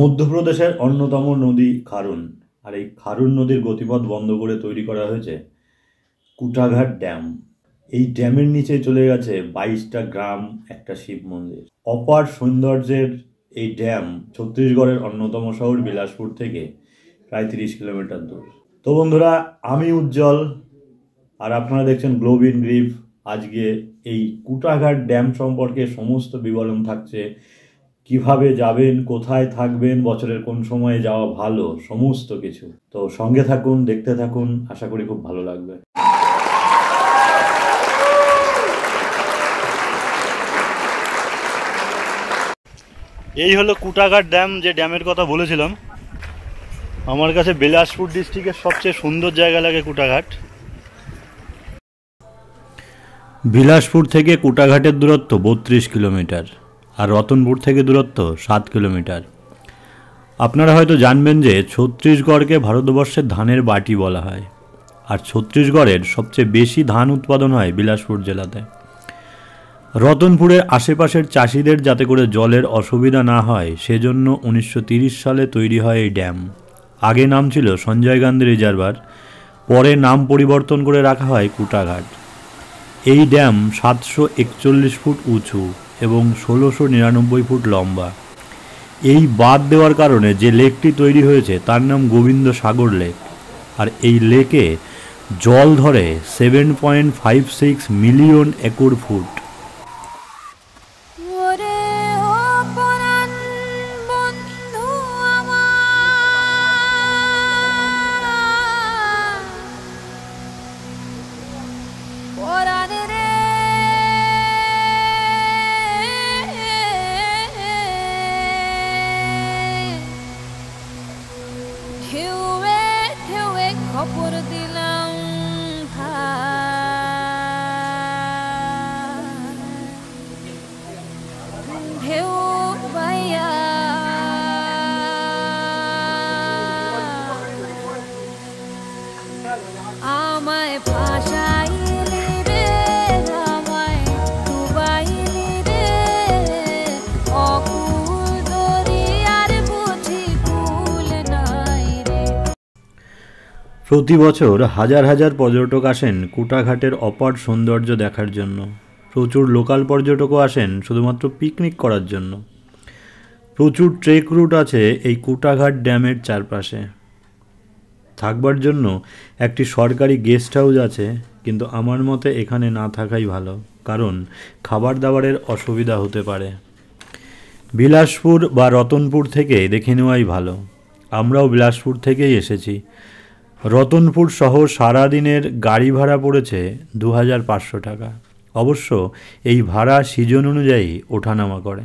মধ্যপ্রদেশের অন্যতম নদী খারুন, আর এই খারুন নদীর গতিপথ বন্ধ করে তৈরি করা হয়েছে কুটাঘাট ড্যাম। এই ড্যামের নিচে চলে গেছে 22টা গ্রাম, একটা শিব মন্দির। অপার সৌন্দর্যের এই ড্যাম ছত্তিশগড়ের অন্যতম শহর বিলাসপুর থেকে প্রায় 30 কিলোমিটার দূর। তো বন্ধুরা, আমি উজ্জ্বল আর আপনারা দেখছেন গ্লোব ইন গ্রিফ। আজকে এই কুটাঘাট ড্যাম সম্পর্কে সমস্ত বিবরণ থাকছে, কিভাবে যাবেন, কোথায় থাকবেন, বছরের কোন সময়ে যাওয়া ভালো, সমস্ত কিছু। তো সঙ্গে থাকুন, দেখতে থাকুন, আশা করি খুব ভালো লাগবে। এই হলো কুটাঘাট ড্যাম, যে ড্যামের কথা বলেছিলাম। আমার কাছে বিলাসপুর ডিস্ট্রিক্টের সবচেয়ে সুন্দর জায়গা লাগে কুটাঘাট। বিলাসপুর থেকে কুটাঘাটের দূরত্ব 32 কিলোমিটার, আর রতনপুর থেকে দূরত্ব 7 কিলোমিটার। আপনারা হয়তো জানবেন যে ছত্তিশগড়কে ভারতবর্ষের ধানের বাটি বলা হয়, আর ছত্তিশগড়ের সবচেয়ে বেশি ধান উৎপাদন হয় বিলাসপুর জেলাতে। রতনপুরের আশেপাশের চাষিদের যাতে করে জলের অসুবিধা না হয় সেজন্য 1930 সালে তৈরি হয় এই ড্যাম। আগে নাম ছিল সঞ্জয় গান্ধী রিজার্ভার, পরে নাম পরিবর্তন করে রাখা হয় কুটাঘাট। এই ড্যাম 741 ফুট উঁচু এবং 1699 ফুট লম্বা। এই বাঁধ দেওয়ার কারণে যে লেকটি তৈরি হয়েছে তার নাম গোবিন্দ সাগর লেক, আর এই লেকে জল ধরে 7.56 মিলিয়ন একর ফুট। প্রতি বছর হাজার হাজার পর্যটক আসেন কুটাঘাটের অপার সৌন্দর্য দেখার জন্য। প্রচুর লোকাল পর্যটকও আসেন শুধুমাত্র পিকনিক করার জন্য। প্রচুর ট্রেক রুট আছে এই কুটাঘাট ড্যামের চারপাশে। থাকবার জন্য একটি সরকারি গেস্ট হাউস আছে, কিন্তু আমার মতে এখানে না থাকাই ভালো, কারণ খাবার দাবারের অসুবিধা হতে পারে। বিলাসপুর বা রতনপুর থেকে দেখে নেওয়াই ভালো। আমরাও বিলাসপুর থেকেই এসেছি। রতনপুর সহ সারাদিনের গাড়ি ভাড়া পড়েছে 2500 টাকা। অবশ্য এই ভাড়া সিজন অনুযায়ী ওঠানামা করে।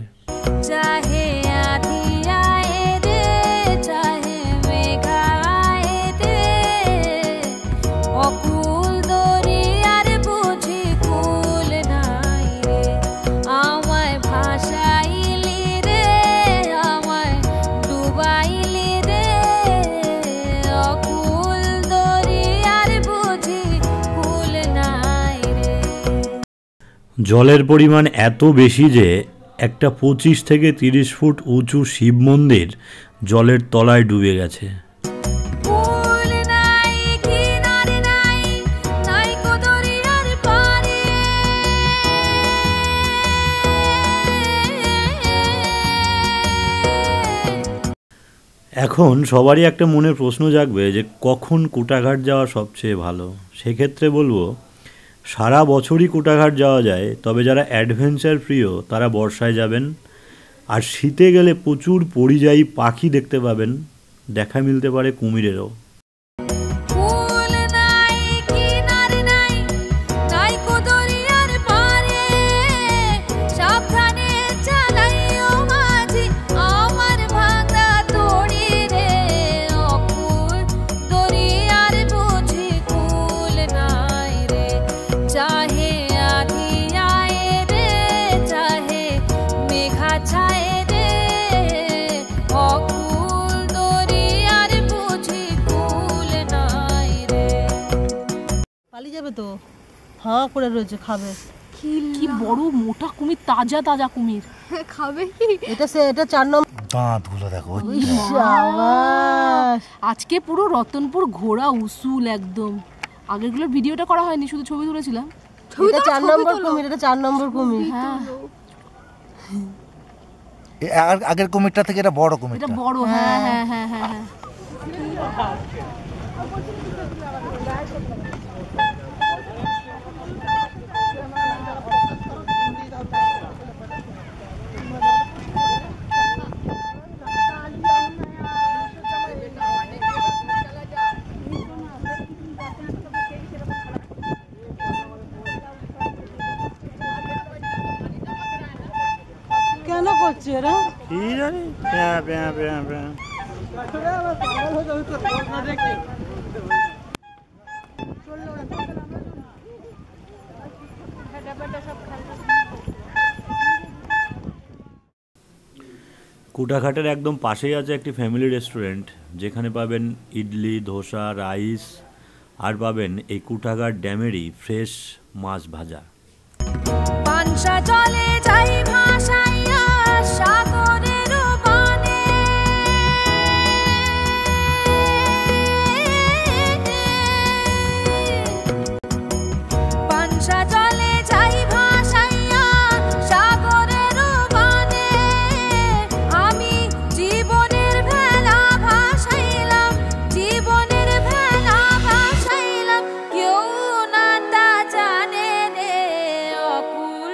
জলের পরিমাণ এত বেশি যে একটা 25 থেকে 30 ফুট উঁচু শিব মন্দির জলের তলায় ডুবে গেছে। এখন সবারই একটা মনের প্রশ্ন জাগবে যে কখন কুটাঘাট যাওয়া সবচেয়ে ভালো। সেক্ষেত্রে বলবো, সারা বছরই কুটাঘাট যাওয়া যায়, তবে যারা অ্যাডভেঞ্চার প্রিয় তারা বর্ষায় যাবেন। আর শীতে গেলে প্রচুর পরিযায়ী পাখি দেখতে পাবেন, দেখা মিলতে পারে কুমিরেরও। তো হাওয়া করে রয়েছে, খাবে কি বড় মোটা কুমির, তাজা তাজা কুমির। খাবে কি? এটা 4 নম্বর দাঁতগুলো দেখো। আজকে পুরো রতনপুর ঘোড়া উসুল একদম। আগেরগুলোর ভিডিওটা করা হয়নি, শুধু ছবি তুলেছিলাম। এটা 4 নম্বর কুমির, এটা 4 নম্বর কুমির। হ্যাঁ আগের কুমিরটা থেকে এটা বড় কুমির, এটা বড়। হ্যাঁ হ্যাঁ হ্যাঁ হ্যাঁ হ্যাঁ। কেন করছে এরা? কি জানি, প্যাঁ প্যাঁ প্যাঁ প্যাঁ। কুটাঘাটের একদম পাশেই আছে একটি ফ্যামিলি রেস্টুরেন্ট, যেখানে পাবেন ইডলি, ধোসা, রাইস, আর পাবেন এই কুটাঘাট ড্যামেরই ফ্রেশ মাছ ভাজা। পানসা চলে যাই ভাসাইয়া সাগরের বানে, পানসা চলে যাই ভাসাইয়া সাগরের বানে, আমি জীবনের ভেলা ভাসাইলাম, জীবনের ভেলা ভাসাইলাম, কেউ না তা জানে রে অকুল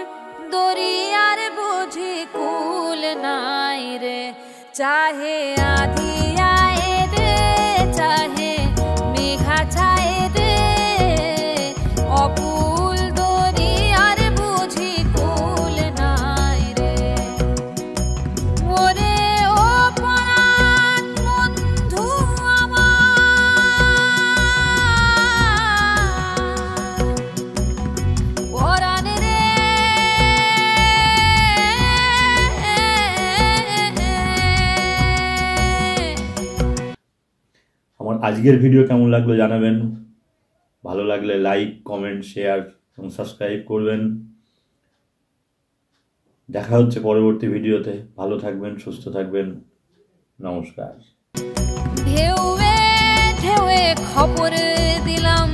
দরিয়ার বুঝি কুল নাই রে, চাহে আধি আয়ে রে, চাহে মেঘা ছায়ে রে, অকুল দরিয়ার বুঝি কুল নাই রে। ওরে ও পরাণ বন্ধু আমার, পরাণ রে, আমার আজকের ভিডিও কেমন লাগলো জানাবেন। ভালো লাগলে লাইক, কমেন্ট, শেয়ার এবং সাবস্ক্রাইব করবেন। দেখা হচ্ছে পরবর্তী ভিডিওতে। ভালো থাকবেন, সুস্থ থাকবেন। নমস্কার। ঢেউয়ে ঢেউয়ে খবর দিলাম